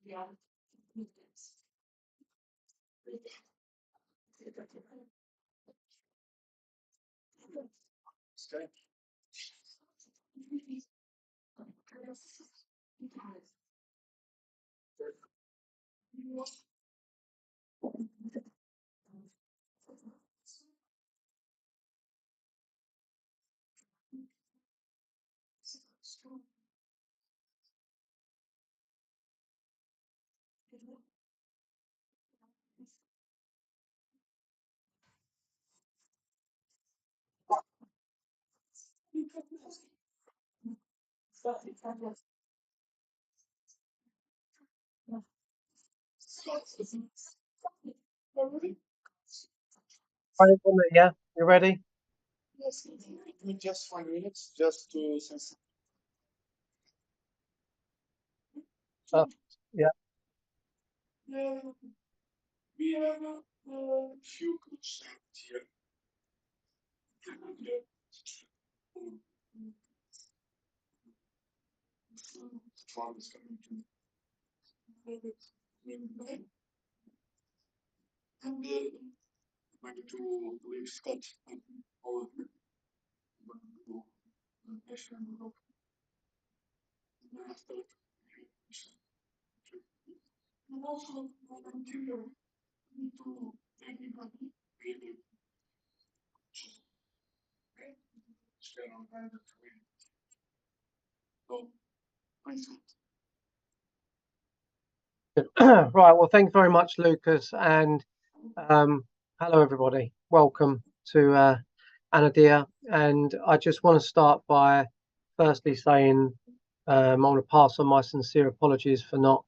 Yeah, you ready? Just 5 minutes, just to sense. Yeah. We have a few concepts here. Farm is coming to and going to leave Scott all of it. And also, volunteer to everybody really share on that way. So, Right. Well, thanks very much, Lucas, and hello, everybody. Welcome to Anadia. And I just want to start by firstly saying I want to pass on my sincere apologies for not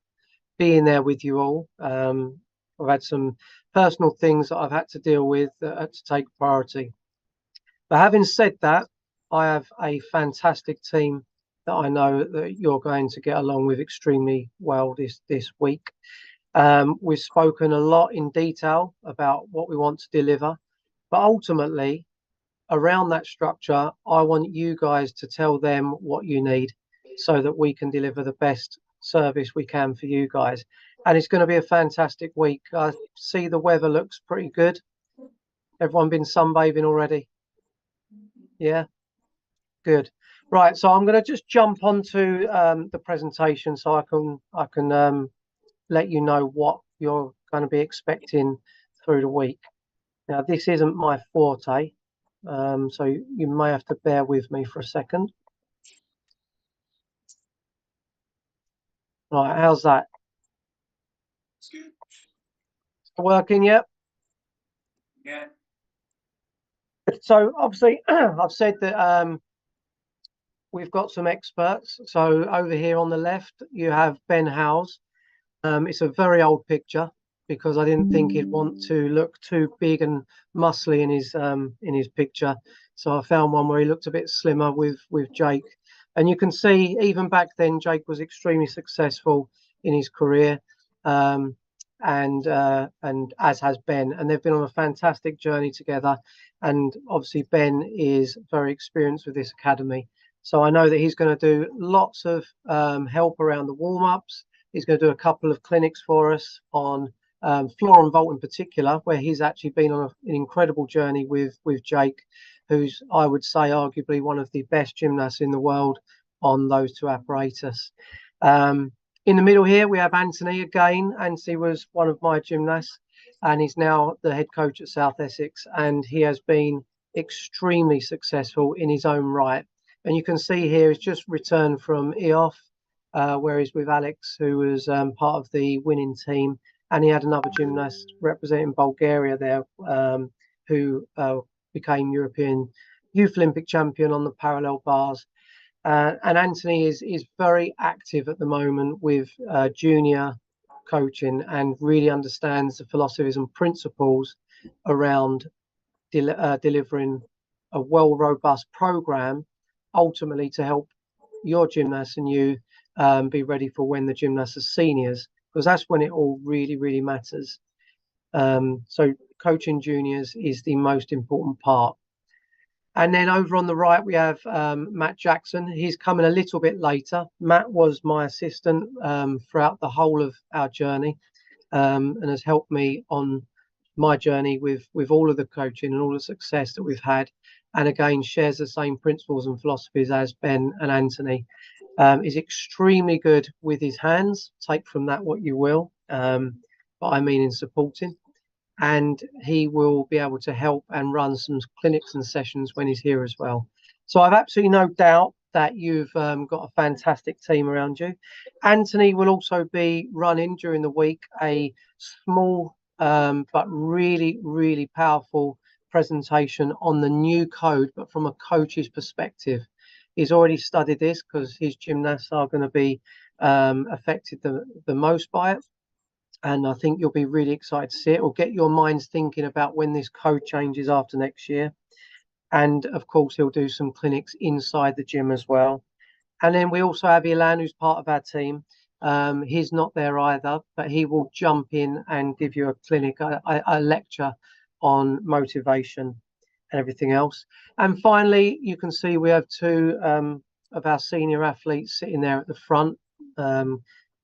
being there with you all. I've had some personal things that I've had to deal with that had to take priority. But having said that, I have a fantastic team that I know that you're going to get along with extremely well this week. We've spoken a lot in detail about what we want to deliver, but ultimately, around that structure, I want you guys to tell them what you need so that we can deliver the best service we can for you guys. And it's going to be a fantastic week. I see the weather looks pretty good. Everyone been sunbathing already? Yeah, good. Right, so I'm going to just jump onto the presentation so I can let you know what you're going to be expecting through the week. Now, this isn't my forte, so you may have to bear with me for a second. Right, how's that? Working yet? yeah. So obviously, I've said that we've got some experts. So over here on the left, you have Ben Howes. It's a very old picture because I didn't think he'd want to look too big and muscly in his picture. So I found one where he looked a bit slimmer with Jake. And you can see even back then, Jake was extremely successful in his career, and as has Ben. And they've been on a fantastic journey together. And obviously, Ben is very experienced with this academy. So I know that he's going to do lots of help around the warm-ups. He's going to do a couple of clinics for us on floor and vault in particular, where he's actually been on an incredible journey with Jake, who's, I would say, arguably one of the best gymnasts in the world on those two apparatus. In the middle here, we have Anthony again. Anthony was one of my gymnasts, and he's now the head coach at South Essex, and he has been extremely successful in his own right. And you can see here he's just returned from EOF, where he's with Alex, who was part of the winning team. And he had another gymnast representing Bulgaria there, who became European Youth Olympic champion on the parallel bars. And Anthony is very active at the moment with junior coaching and really understands the philosophies and principles around delivering a robust program, ultimately to help your gymnasts and you be ready for when the gymnasts are seniors, because that's when it all really matters. So coaching juniors is the most important part. And then over on the right, we have Matt Jackson. He's coming a little bit later. Matt was my assistant throughout the whole of our journey, and has helped me on my journey with all of the coaching and all the success that we've had. And again, shares the same principles and philosophies as Ben and Anthony. Is extremely good with his hands. Take from that what you will, but I mean in supporting. And he will be able to help and run some clinics and sessions when he's here as well. So I've absolutely no doubt that you've got a fantastic team around you. Anthony will also be running during the week a small but really, really powerful presentation on the new code, but from a coach's perspective. He's already studied this because his gymnasts are going to be affected the most by it. And I think you'll be really excited to see it. It'll get your minds thinking about when this code changes after next year. And of course, he'll do some clinics inside the gym as well. And then we also have Ilan, who's part of our team. He's not there either, but he will jump in and give you a clinic, a lecture on motivation and everything else. And finally, you can see we have two of our senior athletes sitting there at the front.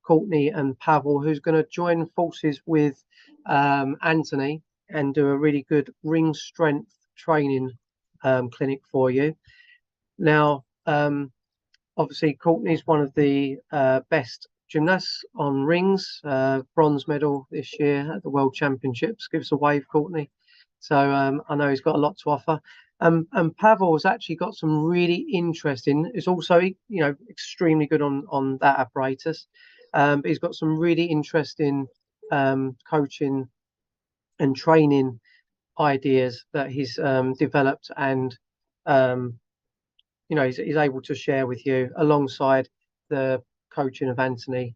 Courtney and Pavel, who's going to join forces with Anthony and do a really good ring strength training clinic for you. Now, obviously, Courtney's one of the best gymnasts on rings, bronze medal this year at the World Championships. Give us a wave, Courtney. So I know he's got a lot to offer. And Pavel's actually got some really interesting. It's also, extremely good on that apparatus. But he's got some really interesting coaching and training ideas that he's developed, and he's able to share with you alongside the coaching of Anthony.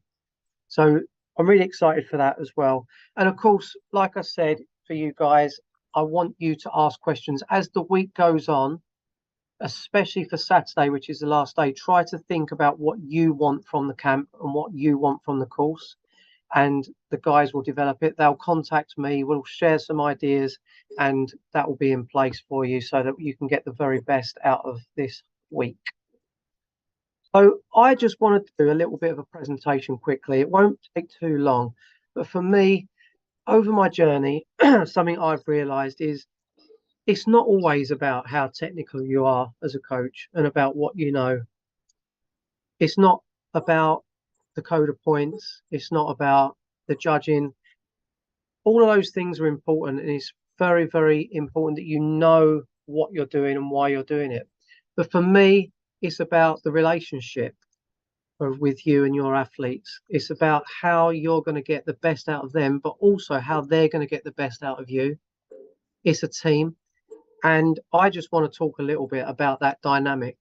So I'm really excited for that as well. And of course, like I said, for you guys, I want you to ask questions as the week goes on, especially for Saturday, which is the last day. Try to think about what you want from the camp and what you want from the course, and the guys will develop it. They'll contact me, we'll share some ideas, and that will be in place for you so that you can get the very best out of this week. So I just wanted to do a little bit of a presentation quickly. It won't take too long, but for me, over my journey, something I've realized is it's not always about how technical you are as a coach and about what you know. It's not about the code of points. It's not about the judging. All of those things are important, and it's very, very important that you know what you're doing and why you're doing it. But for me, it's about the relationship with you and your athletes. It's about how you're going to get the best out of them, but also how they're going to get the best out of you. It's a team. And I just want to talk a little bit about that dynamic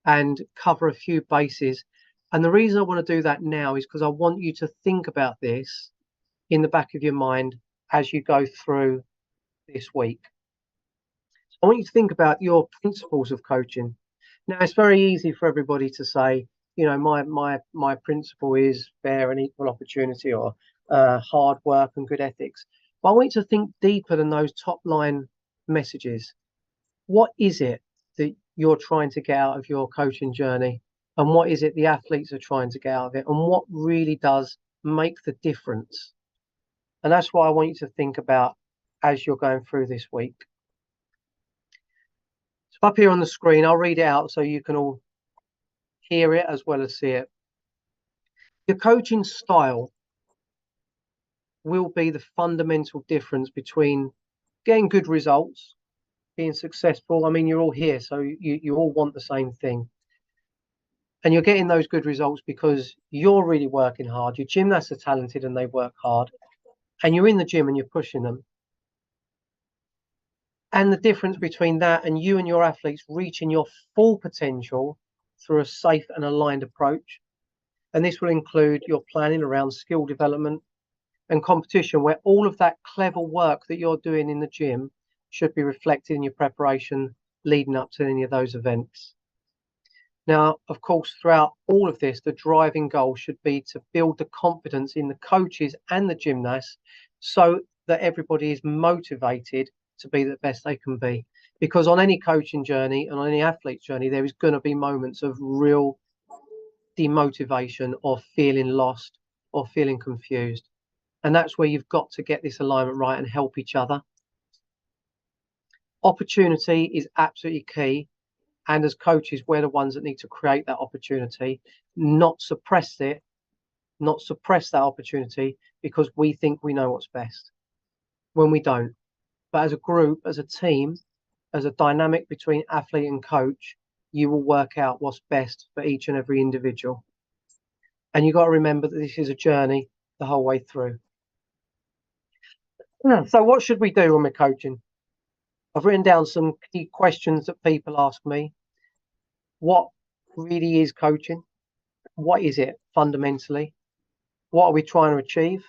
and cover a few bases. And the reason I want to do that now is because I want you to think about this in the back of your mind as you go through this week. So I want you to think about your principles of coaching. Now, it's very easy for everybody to say, my principle is fair and equal opportunity, or hard work and good ethics. But I want you to think deeper than those top line messages. What is it that you're trying to get out of your coaching journey, and what is it the athletes are trying to get out of it, and what really does make the difference? And that's what I want you to think about as you're going through this week. So up here on the screen, I'll read it out so you can all hear it as well as see it. Your coaching style will be the fundamental difference between getting good results, being successful. I mean, you're all here, so you all want the same thing. And you're getting those good results because you're really working hard. Your gymnasts are talented and they work hard. And you're in the gym and you're pushing them. And the difference between that and you and your athletes reaching your full potential through a safe and aligned approach. And this will include your planning around skill development and competition, where all of that clever work that you're doing in the gym should be reflected in your preparation leading up to any of those events. Now, of course, throughout all of this, the driving goal should be to build the confidence in the coaches and the gymnasts so that everybody is motivated to be the best they can be. Because on any coaching journey and on any athlete's journey, there is going to be moments of real demotivation or feeling lost or feeling confused. And that's where you've got to get this alignment right and help each other. Opportunity is absolutely key. And as coaches, we're the ones that need to create that opportunity, not suppress it, not suppress that opportunity because we think we know what's best when we don't. But as a group, as a team, as a dynamic between athlete and coach, you will work out what's best for each and every individual. And you've got to remember that this is a journey the whole way through. So what should we do when we're coaching? I've written down some key questions that people ask me. What really is coaching? What is it fundamentally? What are we trying to achieve?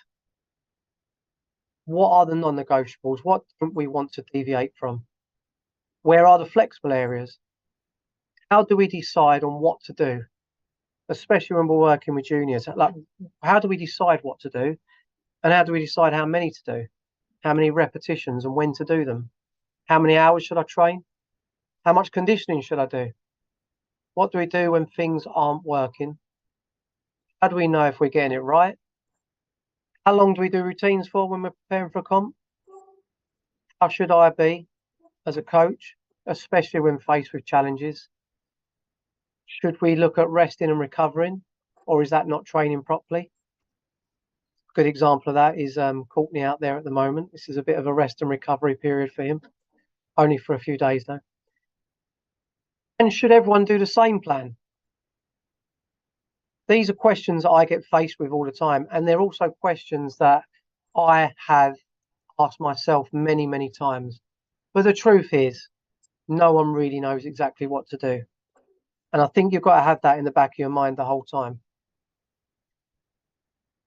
What are the non-negotiables? What don't we want to deviate from? Where are the flexible areas? How do we decide on what to do? Especially when we're working with juniors, like how do we decide what to do? And how do we decide how many to do? How many repetitions and when to do them? How many hours should I train? How much conditioning should I do? What do we do when things aren't working? How do we know if we're getting it right? How long do we do routines for when we're preparing for a comp? How should I be as a coach, especially when faced with challenges? Should we look at resting and recovering, or is that not training properly? A good example of that is Courtney out there at the moment. This is a bit of a rest and recovery period for him, only for a few days though. And should everyone do the same plan? These are questions that I get faced with all the time, and they're also questions that I have asked myself many, many times. But the truth is, no one really knows exactly what to do. And I think you've got to have that in the back of your mind the whole time.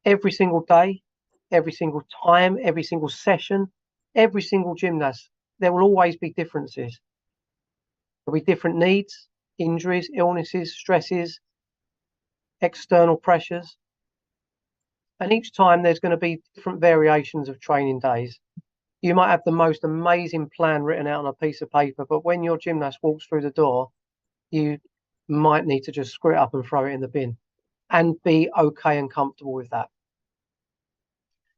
Every single day, every single time, every single session, every single gymnast, there will always be differences. There'll be different needs, injuries, illnesses, stresses, external pressures. And each time there's going to be different variations of training days. You might have the most amazing plan written out on a piece of paper, but when your gymnast walks through the door, you might need to just screw it up and throw it in the bin and be okay and comfortable with that.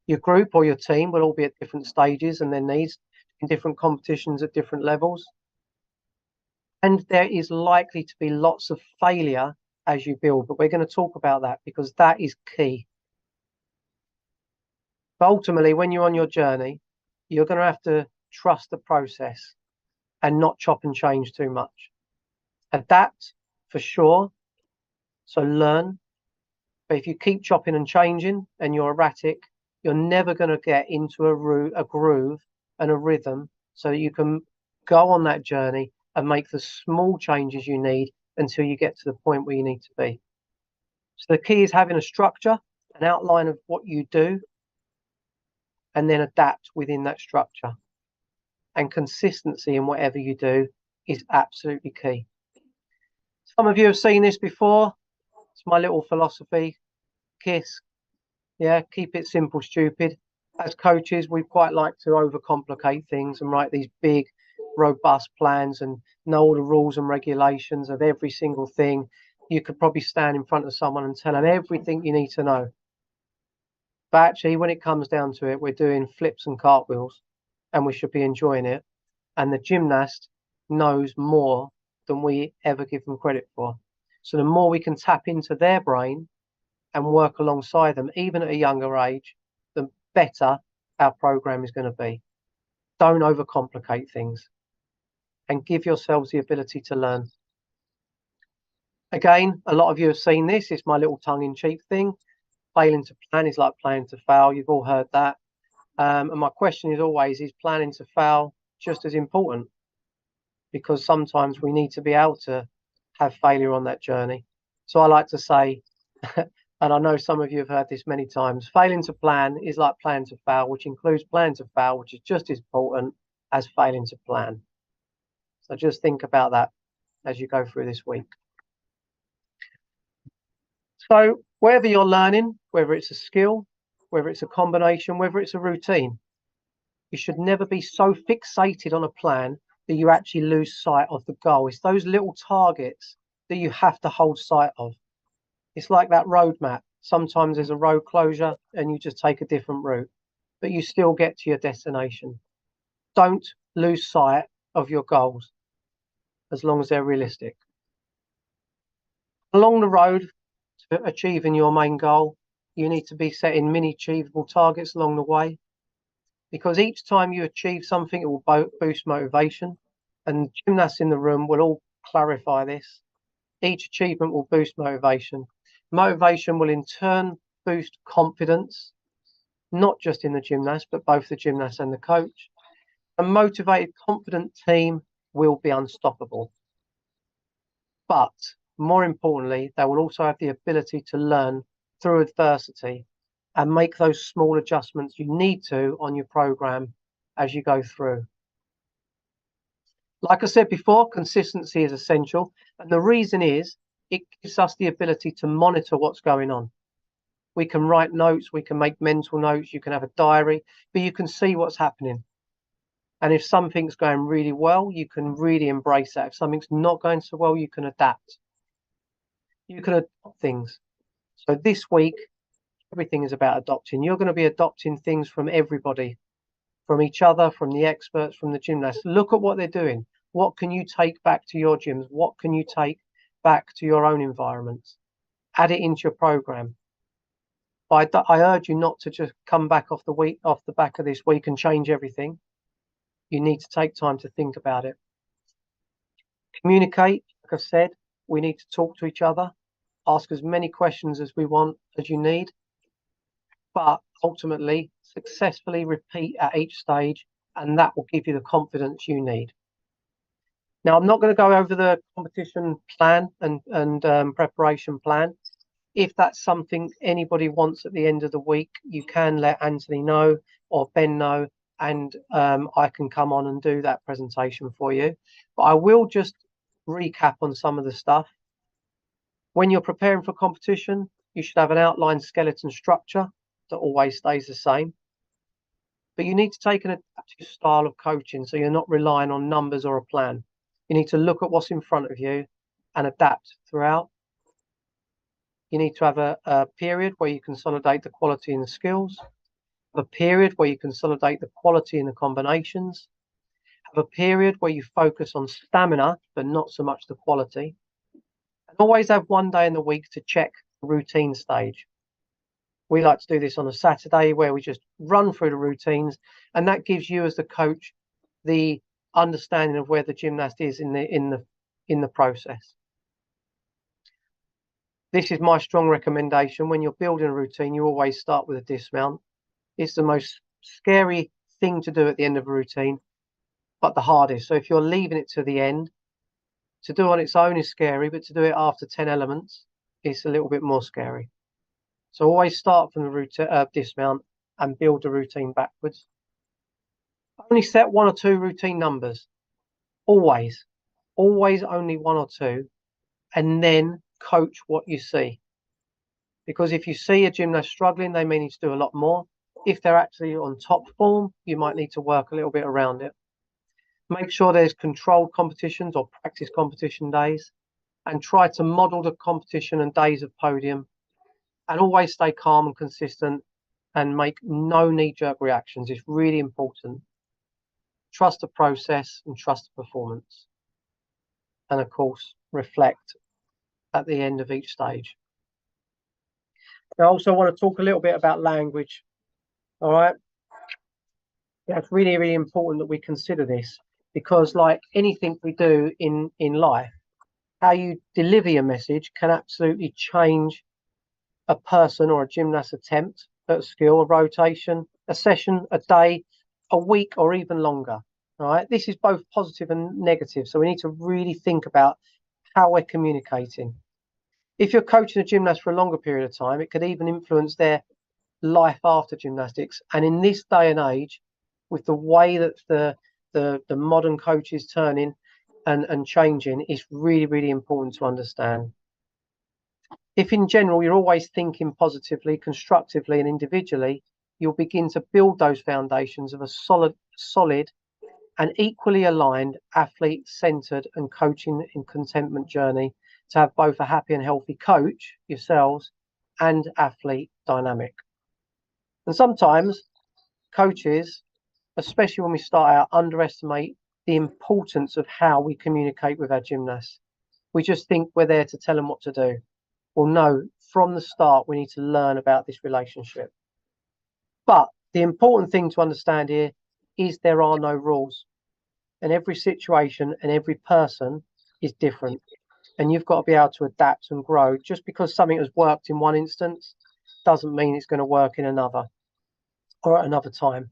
Your group or your team will all be at different stages and their needs in different competitions at different levels. And there is likely to be lots of failure as you build, but we're going to talk about that because that is key. But ultimately, when you're on your journey, you're going to have to trust the process and not chop and change too much. Adapt for sure. So learn. But if you keep chopping and changing and you're erratic, you're never going to get into a groove and a rhythm so that you can go on that journey and make the small changes you need until you get to the point where you need to be. So the key is having a structure, an outline of what you do, and then adapt within that structure. And consistency in whatever you do is absolutely key. Some of you have seen this before. It's my little philosophy. KISS. Yeah, keep it simple, stupid. As coaches, we quite like to overcomplicate things and write these big, robust plans and know all the rules and regulations of every single thing. You could probably stand in front of someone and tell them everything you need to know. But actually, when it comes down to it, we're doing flips and cartwheels and we should be enjoying it. And the gymnast knows more than we ever give them credit for. So the more we can tap into their brain and work alongside them, even at a younger age, the better our program is going to be. Don't overcomplicate things and give yourselves the ability to learn. Again, a lot of you have seen this. It's my little tongue-in-cheek thing. Failing to plan is like planning to fail. You've all heard that. And my question is always, is planning to fail just as important? Because sometimes we need to be able to have failure on that journey. So I like to say, and I know some of you have heard this many times, failing to plan is like planning to fail, which includes planning to fail, which is just as important as failing to plan. So just think about that as you go through this week. So whether you're learning, whether it's a skill, whether it's a combination, whether it's a routine, you should never be so fixated on a plan that you actually lose sight of the goal. It's those little targets that you have to hold sight of. It's like that roadmap. Sometimes there's a road closure and you just take a different route, but you still get to your destination. Don't lose sight of your goals as long as they're realistic. Along the road to achieving your main goal, you need to be setting mini achievable targets along the way, because each time you achieve something, it will boost motivation. And gymnasts in the room will all clarify this. Each achievement will boost motivation. Motivation will in turn boost confidence, not just in the gymnast, but both the gymnast and the coach. A motivated, confident team will be unstoppable. But more importantly, they will also have the ability to learn through adversity and make those small adjustments you need to on your program as you go through. Like I said before, consistency is essential. And the reason is it gives us the ability to monitor what's going on. We can write notes, we can make mental notes, you can have a diary, but you can see what's happening. And if something's going really well, you can really embrace that. If something's not going so well, you can adapt. You can adopt things. So this week, everything is about adopting. You're going to be adopting things from everybody, from each other, from the experts, from the gymnasts. Look at what they're doing. What can you take back to your gyms? What can you take back to your own environments? Add it into your program. I urge you not to just come back off the back of this week and change everything. You need to take time to think about it. Communicate, like I said, we need to talk to each other, ask as many questions as we want, as you need, but ultimately successfully repeat at each stage, and that will give you the confidence you need. Now, I'm not going to go over the competition plan and preparation plan. If that's something anybody wants at the end of the week, you can let Anthony know or Ben know, and I can come on and do that presentation for you. But I will just recap on some of the stuff. When you're preparing for competition, you should have an outline skeleton structure that always stays the same. But you need to take an adaptive style of coaching, so you're not relying on numbers or a plan. You need to look at what's in front of you and adapt throughout. You need to have a period where you consolidate the quality and the skills, have a period where you consolidate the quality and the combinations, have a period where you focus on stamina, but not so much the quality, and always have one day in the week to check the routine stage. We like to do this on a Saturday where we just run through the routines, and that gives you as the coach the understanding of where the gymnast is in the process. This is my strong recommendation. When you're building a routine, you always start with a dismount. It's the most scary thing to do at the end of a routine, but the hardest. So if you're leaving it to the end, to do on its own is scary, but to do it after 10 elements, it's a little bit more scary. So always start from the dismount and build the routine backwards. Only set one or two routine numbers. Always only one or two, and then coach what you see. Because if you see a gymnast struggling, they may need to do a lot more. If they're actually on top form, you might need to work a little bit around it. Make sure there's controlled competitions or practice competition days, and try to model the competition and days of podium, and always stay calm and consistent and make no knee-jerk reactions. It's really important. Trust the process and trust the performance. And of course, reflect at the end of each stage. I also want to talk a little bit about language. All right. Yeah, it's really, really important that we consider this, because like anything we do in life, how you deliver your message can absolutely change a person or a gymnast attempt at a skill, a rotation, a session, a day, a week, or even longer. All right. This is both positive and negative. So we need to really think about how we're communicating. If you're coaching a gymnast for a longer period of time, it could even influence their life after gymnastics. And in this day and age, with the way that the modern coach is turning and changing, it's really, really important to understand. If in general you're always thinking positively, constructively, and individually, you'll begin to build those foundations of a solid an equally aligned, athlete-centered and coaching and contentment journey to have both a happy and healthy coach, yourselves, and athlete dynamic. And sometimes coaches, especially when we start out, underestimate the importance of how we communicate with our gymnasts. We just think we're there to tell them what to do. Well, no, from the start, we need to learn about this relationship. But the important thing to understand here is there are no rules. And every situation and every person is different. And you've got to be able to adapt and grow. Just because something has worked in one instance doesn't mean it's going to work in another or at another time.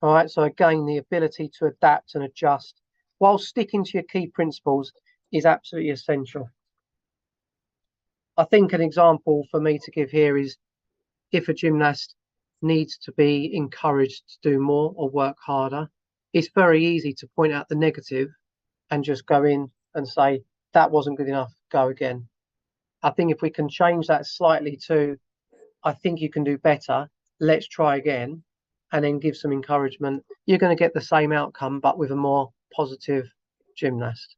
All right. So again, the ability to adapt and adjust while sticking to your key principles is absolutely essential. I think an example for me to give here is if a gymnast needs to be encouraged to do more or work harder, it's very easy to point out the negative and just go in and say, that wasn't good enough, go again. I think if we can change that slightly to, I think you can do better, let's try again, and then give some encouragement, you're going to get the same outcome, but with a more positive gymnast.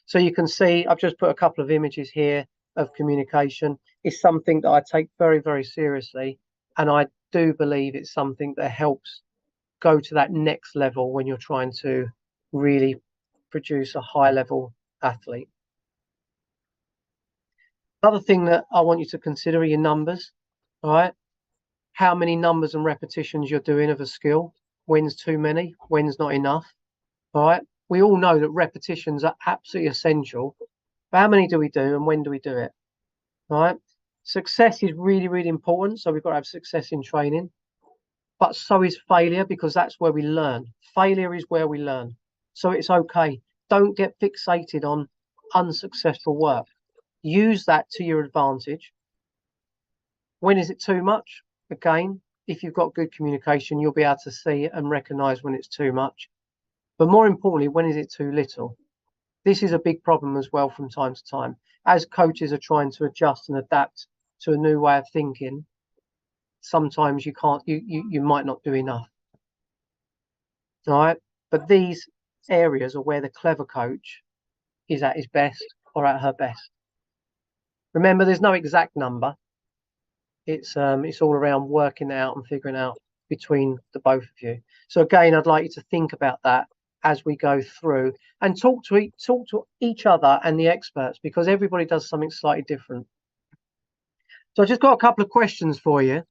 So you can see, I've just put a couple of images here of communication. It's something that I take very, very seriously. And I do believe it's something that helps go to that next level when you're trying to really produce a high level athlete. Another thing that I want you to consider are your numbers. All right. How many numbers and repetitions you're doing of a skill. When's too many? When's not enough? All right. We all know that repetitions are absolutely essential. But how many do we do and when do we do it? All right. Success is really, really important. So we've got to have success in training. But so is failure, because that's where we learn. Failure is where we learn. So it's okay. Don't get fixated on unsuccessful work. Use that to your advantage. When is it too much? Again, if you've got good communication, you'll be able to see and recognize when it's too much. But more importantly, when is it too little? This is a big problem as well from time to time. As coaches are trying to adjust and adapt to a new way of thinking, sometimes you might not do enough. All right. But these areas are where the clever coach is at his best or at her best. Remember, there's no exact number. It's all around working out and figuring out between the both of you. So again, I'd like you to think about that as we go through and talk to each other and the experts, because everybody does something slightly different. So I just got a couple of questions for you.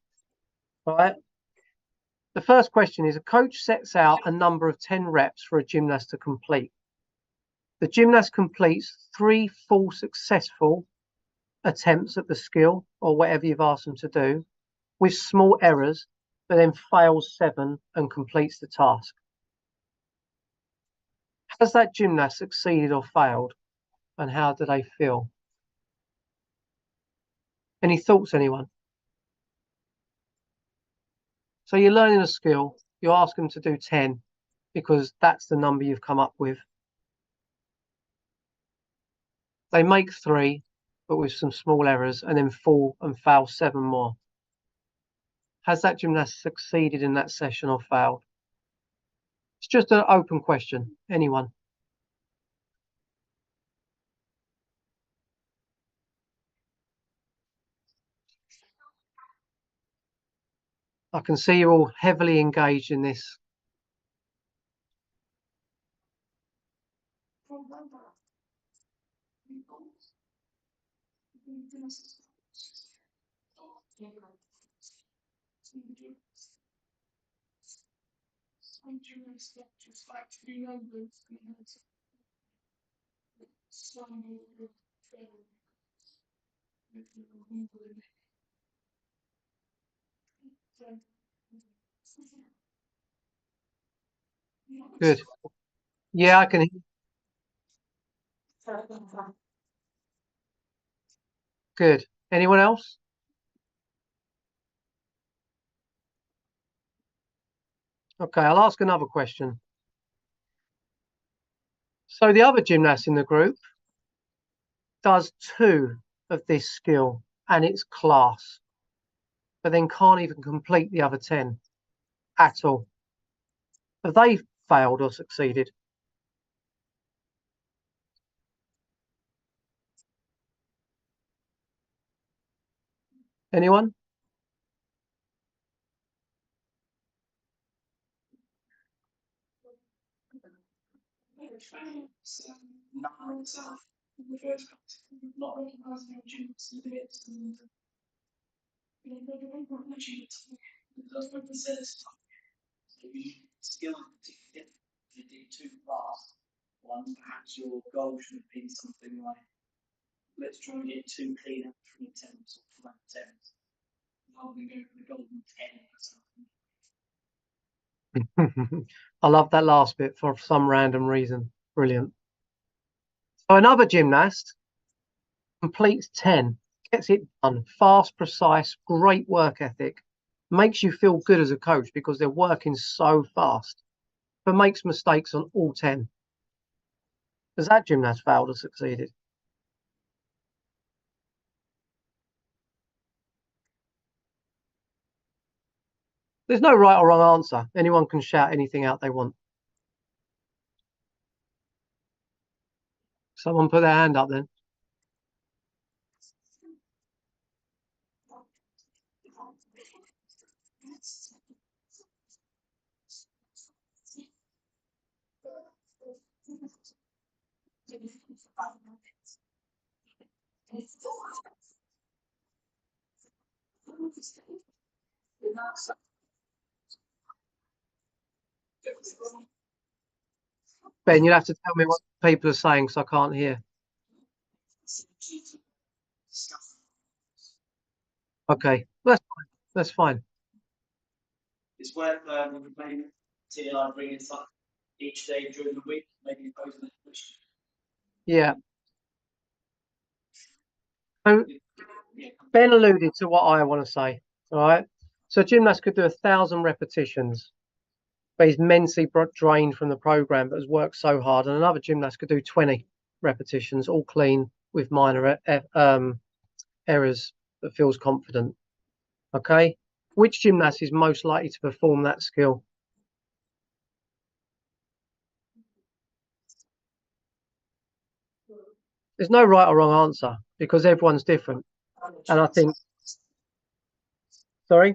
All right. The first question is, a coach sets out a number of 10 reps for a gymnast to complete. The gymnast completes 3 full successful attempts at the skill or whatever you've asked them to do with small errors, but then fails 7 and completes the task. Has that gymnast succeeded or failed? And how do they feel? Any thoughts, anyone? So you're learning a skill, you ask them to do 10 because that's the number you've come up with. They make 3, but with some small errors, and then fall and fail 7 more. Has that gymnast succeeded in that session or failed? It's just an open question. Anyone? I can see you're all heavily engaged in this. Good. Yeah, I can hear. Good. Anyone else? Okay, I'll ask another question. So the other gymnast in the group does 2 of this skill and it's class, but then can't even complete the other 10 at all. Have they failed or succeeded? Anyone? Not myself in the first place, not recognizing opportunities to do it, and opportunity. That's what it says. Maybe skill to get to do too fast. One, perhaps your goal should have been something like, let's try and get 2 clean up 3 attempts or flat attempts, rather than go for the golden 10 or something. I love that last bit for some random reason. Brilliant. So another gymnast completes 10, gets it done, fast, precise, great work ethic, makes you feel good as a coach because they're working so fast, but makes mistakes on all 10. Has that gymnast failed or succeeded? There's no right or wrong answer. Anyone can shout anything out they want. Someone put their hand up then. Ben, you'll have to tell me what people are saying because I can't hear. Okay, that's fine. That's fine. It's worth maybe TLI bringing it up each day during the week, maybe posing that question. Yeah. So Ben alluded to what I want to say. All right. So gymnast could do 1,000 repetitions, but he's mentally drained from the program, but has worked so hard. And another gymnast could do 20 repetitions, all clean with minor errors, but feels confident. Okay. Which gymnast is most likely to perform that skill? There's no right or wrong answer because everyone's different. And I think, sorry?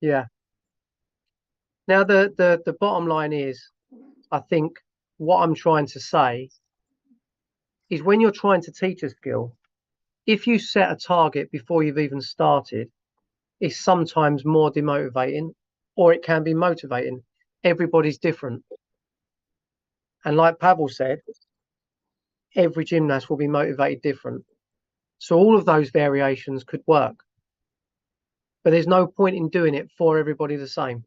Yeah. Now, the bottom line is, I think what I'm trying to say is when you're trying to teach a skill, if you set a target before you've even started, it's sometimes more demotivating or it can be motivating. Everybody's different. And like Pavel said, every gymnast will be motivated different. So all of those variations could work. But there's no point in doing it for everybody the same.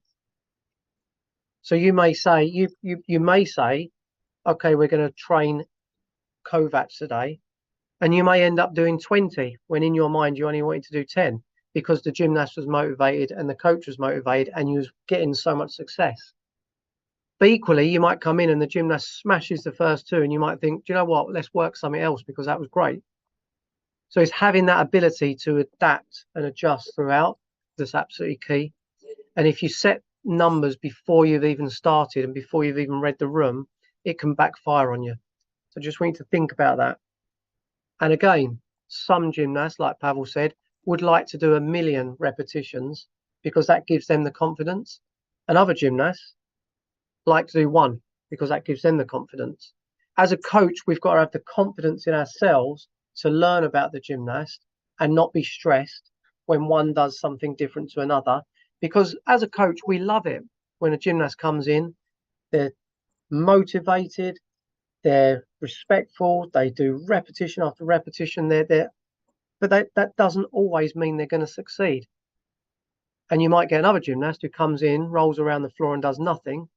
So you may say, you may say, okay, we're going to train Kovacs today. And you may end up doing 20 when in your mind you only wanted to do 10 because the gymnast was motivated and the coach was motivated and you was getting so much success. But equally, you might come in and the gymnast smashes the first 2 and you might think, do you know what, let's work something else because that was great. So it's having that ability to adapt and adjust throughout that's absolutely key. And if you set numbers before you've even started and before you've even read the room, it can backfire on you. So just want you to think about that. And again, some gymnasts, like Pavel said, would like to do 1,000,000 repetitions because that gives them the confidence. And other gymnasts like to do 1 because that gives them the confidence. As a coach, we've got to have the confidence in ourselves to learn about the gymnast and not be stressed when one does something different to another. Because as a coach, we love it when a gymnast comes in, they're motivated, they're respectful, they do repetition after repetition, but that doesn't always mean they're going to succeed. And you might get another gymnast who comes in, rolls around the floor and does nothing,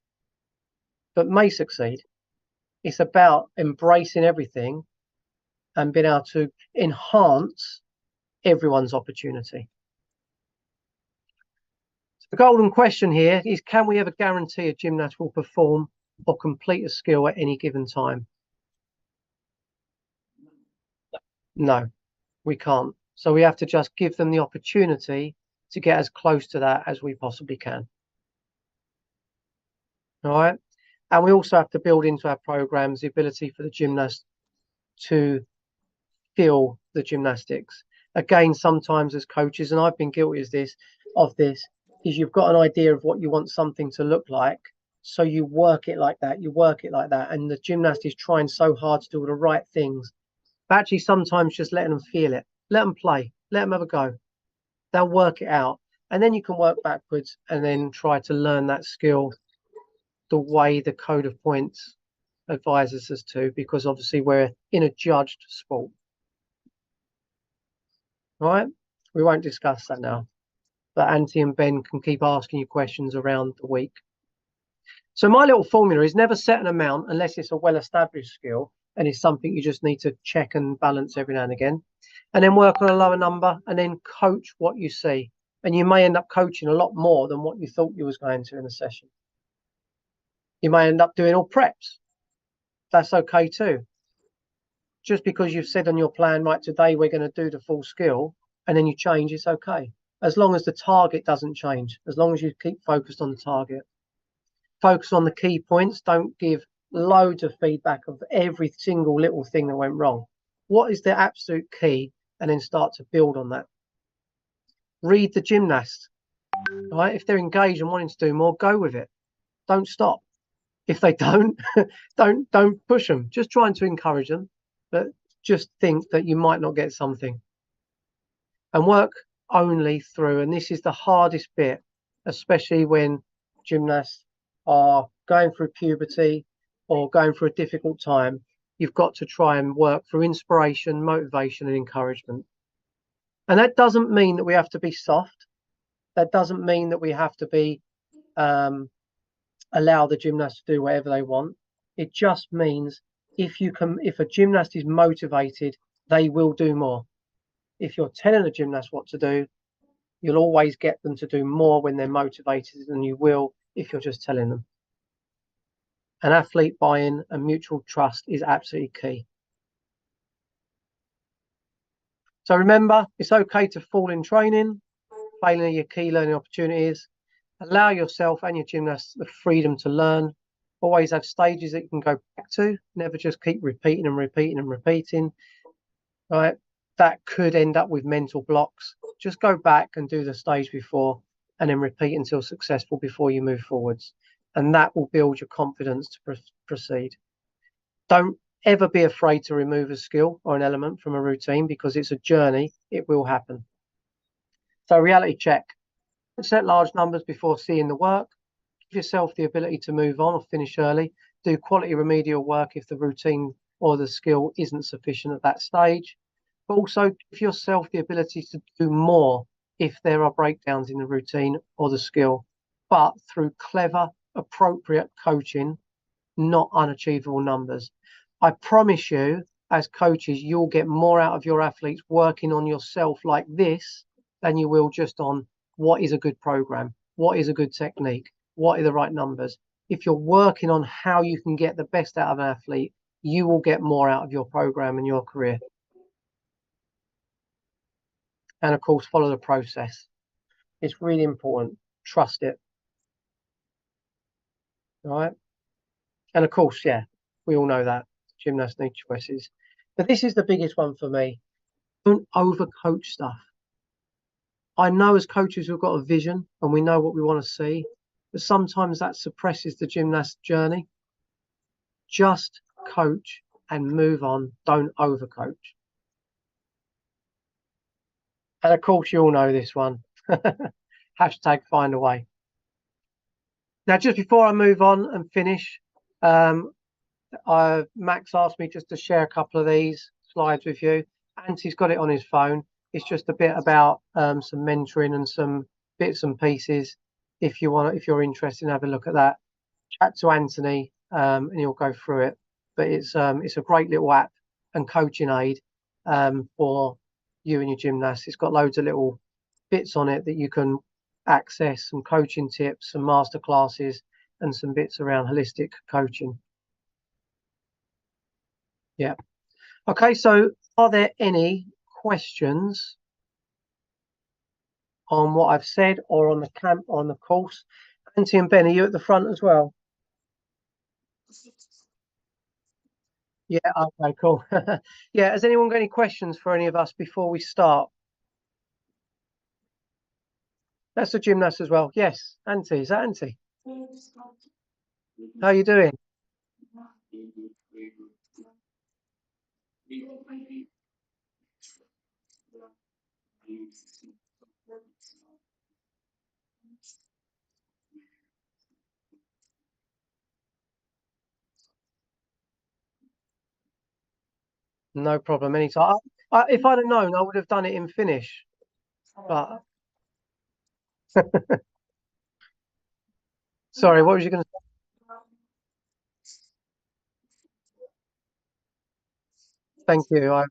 but may succeed. It's about embracing everything and being able to enhance everyone's opportunity. So the golden question here is, can we ever guarantee a gymnast will perform or complete a skill at any given time? No, we can't. So we have to just give them the opportunity to get as close to that as we possibly can. All right. And we also have to build into our programs the ability for the gymnast to feel the gymnastics. Again, sometimes as coaches, and I've been guilty of this, is you've got an idea of what you want something to look like. So you work it like that, and the gymnast is trying so hard to do all the right things. But actually, sometimes just letting them feel it, let them play, let them have a go. They'll work it out. And then you can work backwards and then try to learn that skill the way the code of points advises us to, because obviously we're in a judged sport. All right, we won't discuss that now, but Antti and Ben can keep asking you questions around the week. So my little formula is never set an amount unless it's a well-established skill and it's something you just need to check and balance every now and again, and then work on a lower number and then coach what you see. And you may end up coaching a lot more than what you thought you was going to in a session. You may end up doing all preps. That's okay too. Just because you've said on your plan, right, today we're going to do the full skill, and then you change, it's okay. As long as the target doesn't change, as long as you keep focused on the target. Focus on the key points. Don't give loads of feedback of every single little thing that went wrong. What is the absolute key? And then start to build on that. Read the gymnast. Right? If they're engaged and wanting to do more, go with it. Don't stop. If they don't, don't push them. Just trying to encourage them, but just think that you might not get something. And work only through, and this is the hardest bit, especially when gymnasts are going through puberty or going through a difficult time. You've got to try and work through inspiration, motivation, and encouragement. And that doesn't mean that we have to be soft. That doesn't mean that we have to be allow the gymnast to do whatever they want. It just means if a gymnast is motivated, they will do more. If you're telling a gymnast what to do, you'll always get them to do more when they're motivated than you will if you're just telling them. An athlete buy-in and mutual trust is absolutely key. So remember, it's okay to fall in training, failing your key learning opportunities. Allow yourself and your gymnasts the freedom to learn. Always have stages that you can go back to. Never just keep repeating and repeating and repeating. Right? That could end up with mental blocks. Just go back and do the stage before and then repeat until successful before you move forwards. And that will build your confidence to proceed. Don't ever be afraid to remove a skill or an element from a routine because it's a journey. It will happen. So reality check. Set large numbers before seeing the work. Give yourself the ability to move on or finish early. Do quality remedial work if the routine or the skill isn't sufficient at that stage. But also give yourself the ability to do more if there are breakdowns in the routine or the skill, but through clever, appropriate coaching, not unachievable numbers. I promise you, as coaches, you'll get more out of your athletes working on yourself like this than you will just on what is a good program, what is a good technique, what are the right numbers. If you're working on how you can get the best out of an athlete, you will get more out of your program and your career. And of course, follow the process. It's really important. Trust it. All right. And of course, yeah, we all know that gymnasts need choices. But this is the biggest one for me. Don't overcoach stuff. I know as coaches, we've got a vision and we know what we want to see, but sometimes that suppresses the gymnast journey. Just coach and move on. Don't overcoach. And of course, you all know this one. Hashtag find a way. Now, just before I move on and finish, Max asked me just to share a couple of these slides with you. Anti's got it on his phone. It's just a bit about some mentoring and some bits and pieces. If you're interested in having a look at that, chat to Anthony and he'll go through it. But it's a great little app and coaching aid for you and your gymnasts. It's got loads of little bits on it that you can access, some coaching tips, some master classes, and some bits around holistic coaching. Yeah. Okay, so are there any questions on what I've said or on the camp on the course? Anty and Ben, are you at the front as well? Yeah, okay, cool. Yeah, has anyone got any questions for any of us before we start? That's the gymnast as well. Yes, Anty, is that Anty? How are you doing? No problem. Anytime. If I'd have known, I would have done it in Finnish. But sorry, what was you going to say? Thank you. I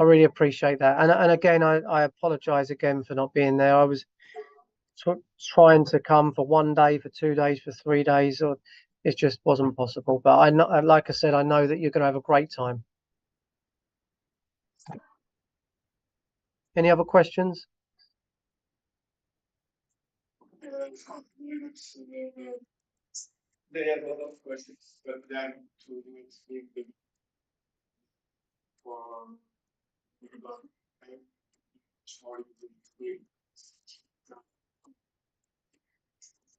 really appreciate that. And again, I apologize again for not being there. I was trying to come for 1 day, for 2 days, for 3 days, or it just wasn't possible. But I know, like I said, I know that you're going to have a great time. Any other questions? They have a lot of questions, but then to explain them for everybody. Sorry, of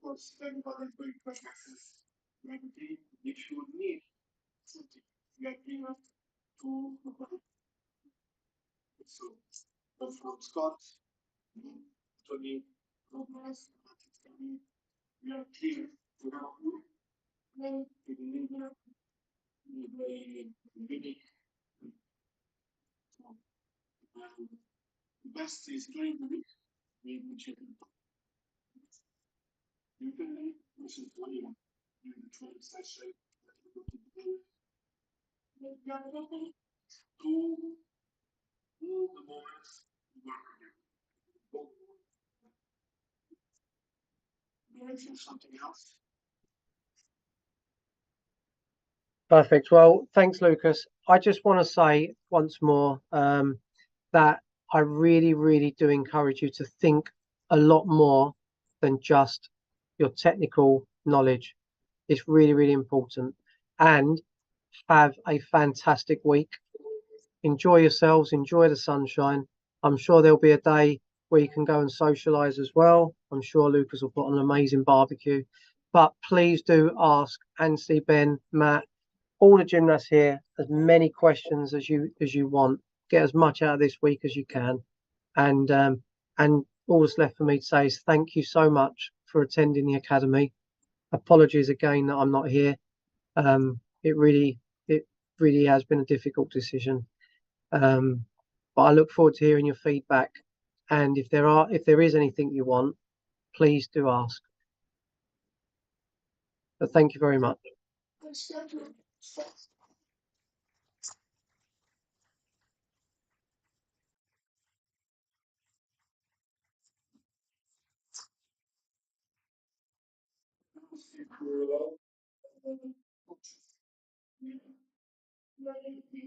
course, everybody has great questions. Maybe if you need something, like to so from Scott, Tony, Thomas, we are clear to help you. Then we unique. Best is during the week. We check you can listen to anyone during the training session. To all the moments work you mention something else. Perfect. Well, thanks, Lucas. I just want to say once more that I really, really do encourage you to think a lot more than just your technical knowledge. It's really, really important. And have a fantastic week. Enjoy yourselves, enjoy the sunshine. I'm sure there'll be a day where you can go and socialize as well. I'm sure Lucas will put on an amazing barbecue. But please do ask Anstey, Ben, Matt, all the gymnasts here as many questions as you want. Get as much out of this week as you can. And all that's left for me to say is thank you so much for attending the academy. Apologies again that I'm not here. It really has been a difficult decision. But I look forward to hearing your feedback. And if there is anything you want, please do ask. But thank you very much.